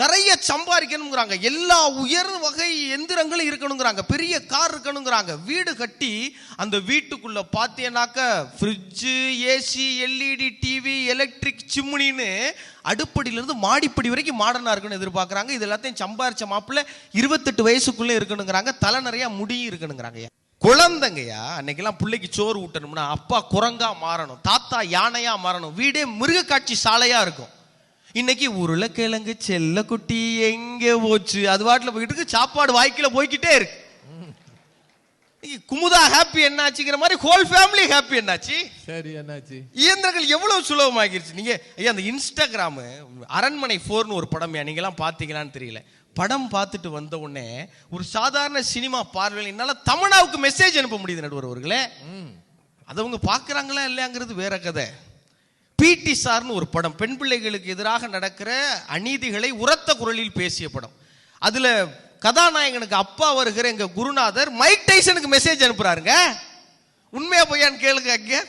நிறைய சம்பாதிக்கணுங்கிறாங்க, எல்லா உயர் வகை எந்திரங்களும் இருக்கணுங்கிறாங்க, பெரிய கார் இருக்கணுங்கிறாங்க, வீடு கட்டி அந்த வீட்டுக்குள்ள பார்த்தீங்கன்னாக்க fridge, AC, LED TV, electric சிம்னின்னு அடுப்படியிலிருந்து மாடிப்படி வரைக்கும் மாடர்னா இருக்குன்னு எதிர்பார்க்குறாங்க. இது எல்லாத்தையும் சம்பாரிச்ச மாப்பிள்ள 28 வயசுக்குள்ளே இருக்கணுங்கிறாங்க, தலை நிறைய முடியும் இருக்கணுங்கிறாங்க. குழந்தைங்கயா அன்னைக்கெல்லாம் பிள்ளைக்கு சோறு ஊட்டணும்னா அப்பா குரங்கா மாறணும், தாத்தா யானையா மாறணும், வீடே மிருக காட்சி சாலையா இருக்கும். இன்னைக்கு உருளைக்கிழங்கு செல்ல குட்டி எங்க போச்சு, அது வாட்டில் போயிட்டு இருக்கு, சாப்பாடு வாய்க்கில போய்கிட்டே இருக்கு. குமுதா ஹாப்பி என்னாச்சுங்கிற மாதிரி ஹோல் ஃபேமிலி ஹாப்பி என்னாச்சு? சரி, என்னாச்சு? இயந்திரங்கள் எவ்வளவு சுலபமாகிருச்சு. நீங்க ஐயா அந்த இன்ஸ்டாகிராம் அரண்மனை 4ன்னு ஒரு படம், நீங்க எல்லாம் பாத்தீங்களான்னு தெரியல. படம் பார்த்துட்டு வந்த உடனே ஒரு சாதாரண சினிமா பார்வையில் என்னால தமன்னாவுக்கு மெசேஜ் அனுப்ப முடியுது நடுவர் அவர்களே. அது அவங்க பாக்குறாங்களா இல்லையாங்கிறது வேற கதை. பிடி சார்னு ஒரு படம், பெண் பிள்ளைகளுக்கு எதிராக நடக்கிற அநீதிகளை உரத்த குரலில் பேசிய படம். அதுல கதாநாயகனுக்கு அப்பா வருகிற எங்க குருநாதர் மைக் டைசனுக்கு மெசேஜ் அனுப்புறாருங்க. உண்மையா பொய்யான்னு கேளுங்க.